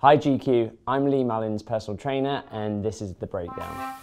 Hi GQ, I'm Lee Mullins, personal trainer, and this is The Breakdown.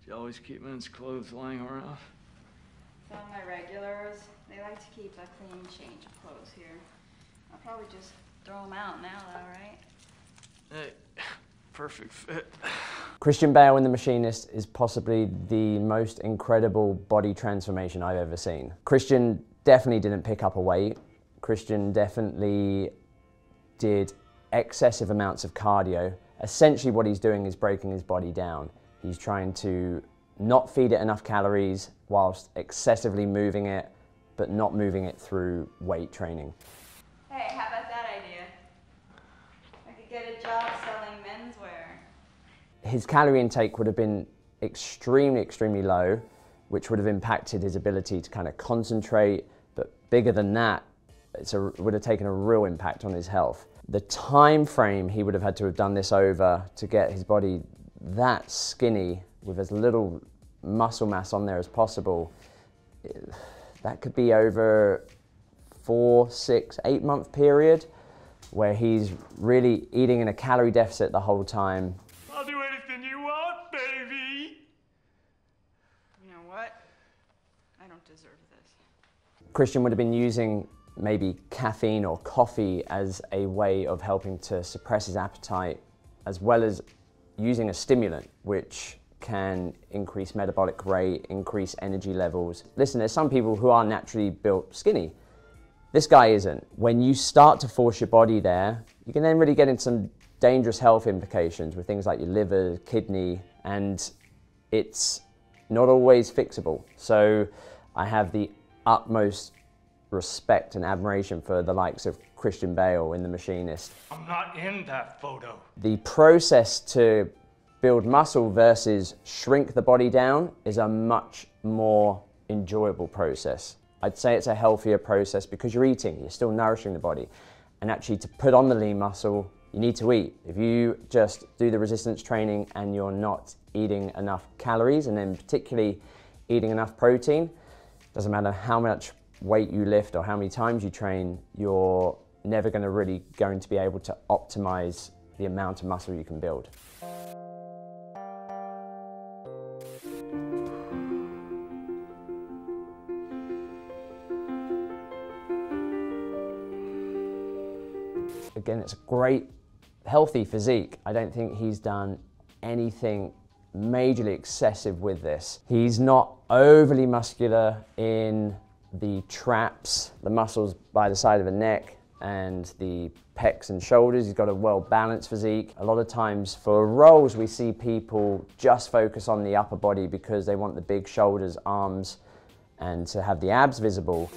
You always keep men's clothes lying around? Some of my regulars, they like to keep a clean change of clothes here. I'll probably just throw them out now though, right? Hey, perfect fit. Christian Bale in The Machinist is possibly the most incredible body transformation I've ever seen. Christian definitely didn't pick up a weight. Christian definitely did excessive amounts of cardio. Essentially what he's doing is breaking his body down. He's trying to not feed it enough calories whilst excessively moving it, but not moving it through weight training. Hey, how about that idea? I could get a job selling menswear. His calorie intake would have been extremely low, which would have impacted his ability to kind of concentrate, but bigger than that, it would have taken a real impact on his health. The time frame he would have had to have done this over to get his body that skinny with as little muscle mass on there as possible, that could be over 4, 6, 8 month period where he's really eating in a calorie deficit the whole time. I'll do anything you want, baby. You know what? I don't deserve this. Christian would have been using maybe caffeine or coffee as a way of helping to suppress his appetite, as well as using a stimulant which can increase metabolic rate, increase energy levels. Listen, there's some people who are naturally built skinny. This guy isn't. When you start to force your body there, you can then really get into some dangerous health implications with things like your liver, kidney, and it's not always fixable. So I have the utmost respect and admiration for the likes of Christian Bale in The Machinist. I'm not in that photo. The process to build muscle versus shrink the body down is a much more enjoyable process. I'd say it's a healthier process because you're eating, you're still nourishing the body. And actually to put on the lean muscle, you need to eat. If you just do the resistance training and you're not eating enough calories, and then particularly eating enough protein, doesn't matter how much weight you lift or how many times you train, you're never going to be able to optimize the amount of muscle you can build. Again, it's a great, healthy physique. I don't think he's done anything majorly excessive with this. He's not overly muscular in the traps, the muscles by the side of the neck, and the pecs and shoulders. He's got a well-balanced physique. A lot of times for roles we see people just focus on the upper body because they want the big shoulders, arms, and to have the abs visible.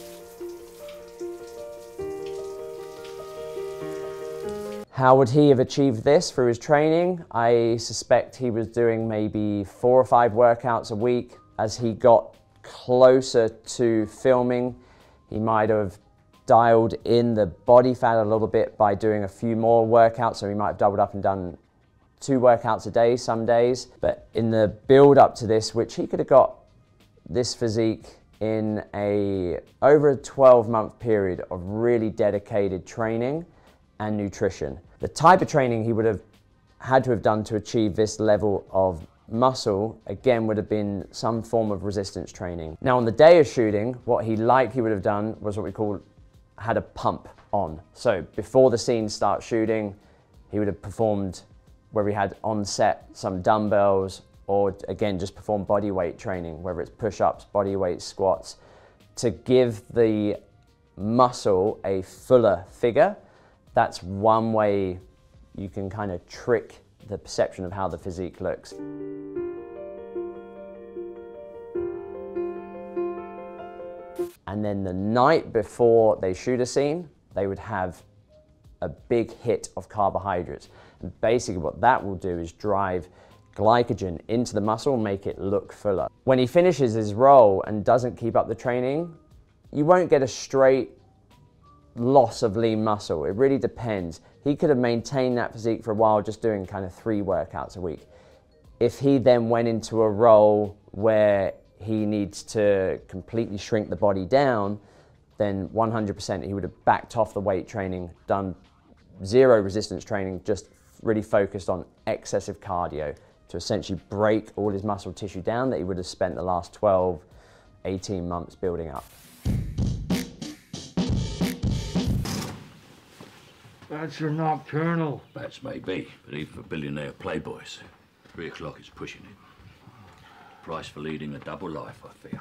How would he have achieved this through his training? I suspect he was doing maybe 4 or 5 workouts a week. As he got closer to filming, he might have dialed in the body fat a little bit by doing a few more workouts, so he might have doubled up and done 2 workouts a day some days. But in the build up to this, which he could have got this physique in over a 12-month period of really dedicated training and nutrition. The type of training he would have had to have done to achieve this level of muscle, again, would have been some form of resistance training. Now on the day of shooting, what he likely would have done was what we call had a pump on. So before the scene starts shooting, he would have performed where he had on set some dumbbells, or again, just perform body weight training, whether it's push-ups, body weight squats, to give the muscle a fuller figure. That's one way you can kind of trick the perception of how the physique looks. And then the night before they shoot a scene, they would have a big hit of carbohydrates. And basically what that will do is drive glycogen into the muscle and make it look fuller. When he finishes his role and doesn't keep up the training, you won't get a straight loss of lean muscle. It really depends. He could have maintained that physique for a while just doing kind of 3 workouts a week. If he then went into a role where he needs to completely shrink the body down, then 100% he would have backed off the weight training, done 0 resistance training, just really focused on excessive cardio to essentially break all his muscle tissue down that he would have spent the last 12, 18 months building up. That's your nocturnal. Bats may be, but even for billionaire playboys, 3 o'clock is pushing it. Price for leading a double life, I fear.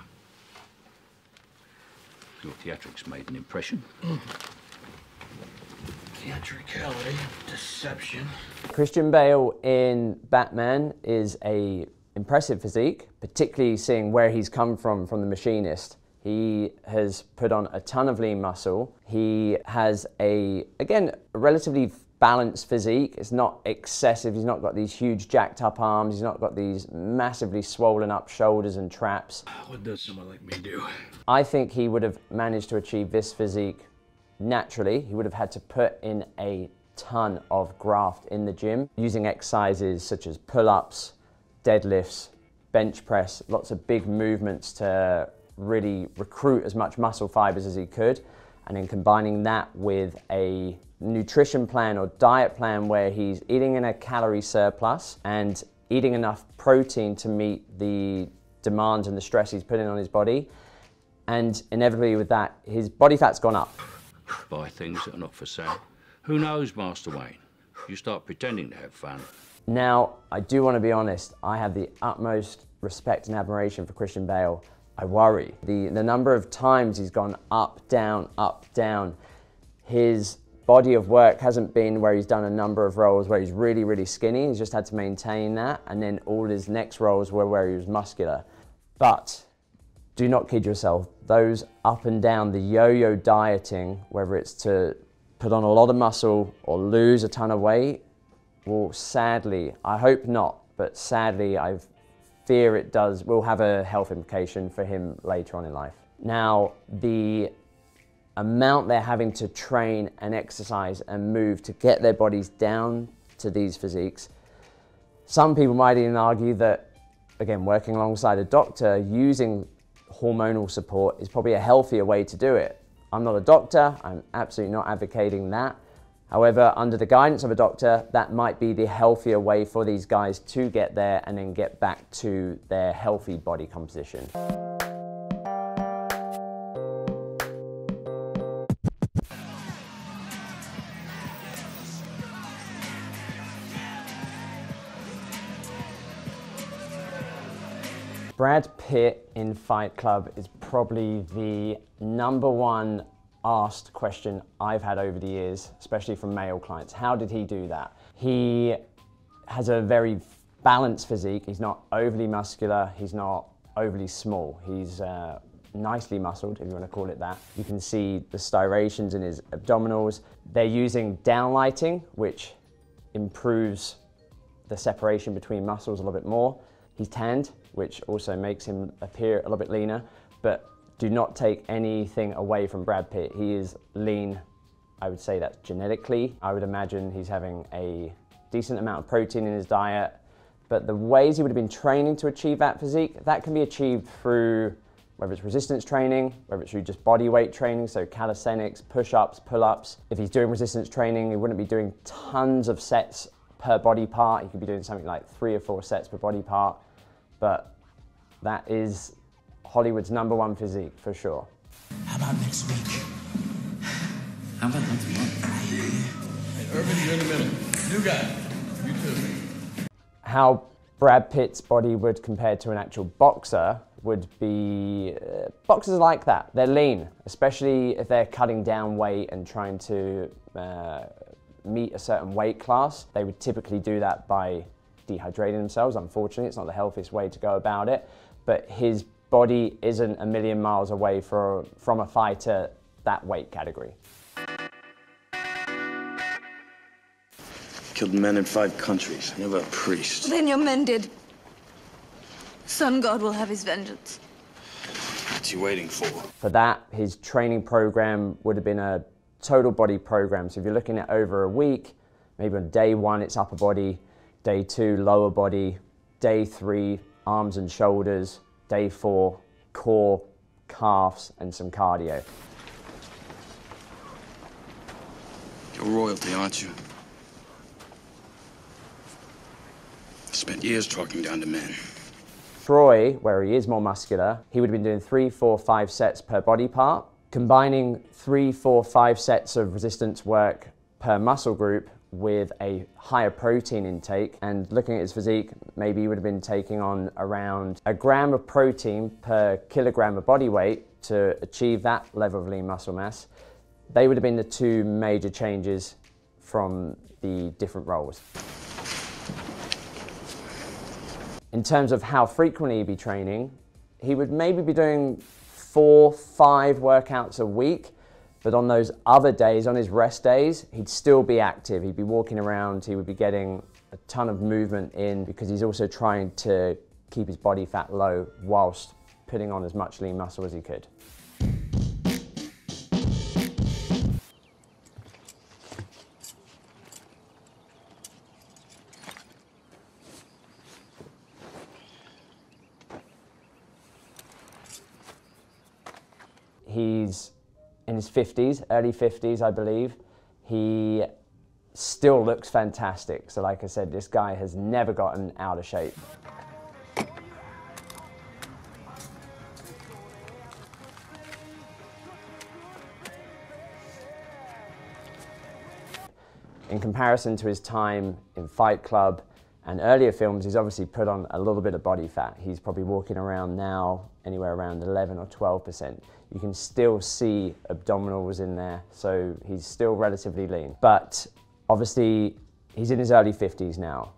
Your theatrics made an impression. Theatricality, deception. Christian Bale in Batman is a impressive physique, particularly seeing where he's come from The Machinist. He has put on a ton of lean muscle. He has again, a relatively balanced physique. It's not excessive. He's not got these huge jacked up arms. He's not got these massively swollen up shoulders and traps. What does someone like me do? I think he would have managed to achieve this physique naturally. He would have had to put in a ton of graft in the gym, using exercises such as pull-ups, deadlifts, bench press, lots of big movements to really recruit as much muscle fibers as he could, and then combining that with a nutrition plan or diet plan where he's eating in a calorie surplus and eating enough protein to meet the demands and the stress he's putting on his body. And inevitably with that, his body fat's gone up. Buy things that are not for sale. Who knows, Master Wayne? You start pretending to have fun. Now, I do want to be honest, I have the utmost respect and admiration for Christian Bale. I worry. The number of times he's gone up, down, his body of work hasn't been where he's done a number of roles where he's really, really skinny. He's just had to maintain that. And then all his next roles were where he was muscular. But do not kid yourself. Those up and down, the yo-yo dieting, whether it's to put on a lot of muscle or lose a ton of weight, will sadly, I hope not, but sadly, I fear it will have a health implication for him later on in life. Now, the amount they're having to train and exercise and move to get their bodies down to these physiques, some people might even argue that, again, working alongside a doctor, using hormonal support is probably a healthier way to do it. I'm not a doctor, I'm absolutely not advocating that. However, under the guidance of a doctor, that might be the healthier way for these guys to get there and then get back to their healthy body composition. Brad Pitt in Fight Club is probably the #1 asked question I've had over the years, especially from male clients. How did he do that? He has a very balanced physique. He's not overly muscular, he's not overly small. He's nicely muscled, if you want to call it that. You can see the striations in his abdominals. They're using downlighting, which improves the separation between muscles a little bit more. He's tanned, which also makes him appear a little bit leaner, but do not take anything away from Brad Pitt. He is lean. I would say that's genetically. I would imagine he's having a decent amount of protein in his diet, but the ways he would have been training to achieve that physique, that can be achieved through whether it's resistance training, whether it's through just body weight training, so calisthenics, push-ups, pull-ups. If he's doing resistance training, he wouldn't be doing tons of sets per body part. He could be doing something like 3 or 4 sets per body part, but that is Hollywood's #1 physique, for sure. How about next week? How about next month? Hey, Urban, you're in the middle. New guy. You too. How Brad Pitt's body would compare to an actual boxer would be, boxers are like that. They're lean, especially if they're cutting down weight and trying to meet a certain weight class. They would typically do that by dehydrating themselves. Unfortunately, it's not the healthiest way to go about it, but his body isn't a million miles away from a fighter that weight category. Killed men in 5 countries. Never a priest. Then your men did. Sun God will have his vengeance. What's he waiting for? For that, his training program would have been a total body program. So if you're looking at over a week, maybe on day 1 it's upper body, day 2 lower body, day 3 arms and shoulders, day 4 core, calves, and some cardio. You're royalty, aren't you? Spent years talking down to men. Troy, where he is more muscular, he would have been doing 3, 4, 5 sets per body part. Combining 3, 4, 5 sets of resistance work per muscle group with a higher protein intake, and looking at his physique, maybe he would have been taking on around a gram of protein per kilogram of body weight to achieve that level of lean muscle mass. They would have been the 2 major changes from the different roles. In terms of how frequently he'd be training, he would maybe be doing 4, 5 workouts a week, but on those other days, on his rest days, he'd still be active. He'd be walking around, he would be getting a ton of movement in, because he's also trying to keep his body fat low whilst putting on as much lean muscle as he could. He's in his 50s, early 50s, I believe. He still looks fantastic. So like I said, this guy has never gotten out of shape. In comparison to his time in Fight Club and earlier films, he's obviously put on a little bit of body fat. He's probably walking around now anywhere around 11 or 12%. You can still see abdominals in there, so he's still relatively lean. But obviously, he's in his early 50s now.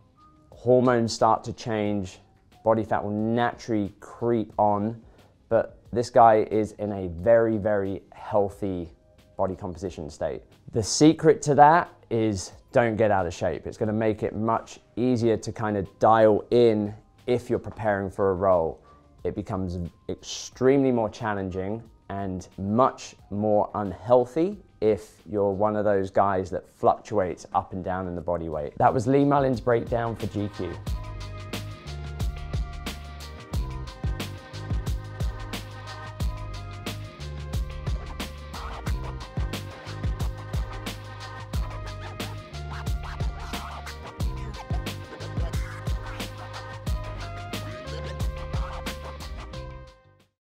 Hormones start to change, body fat will naturally creep on, but this guy is in a very, very healthy body composition state. The secret to that is don't get out of shape. It's going to make it much easier to kind of dial in if you're preparing for a role. It becomes extremely more challenging and much more unhealthy if you're one of those guys that fluctuates up and down in the body weight. That was Lee Mullins' breakdown for GQ.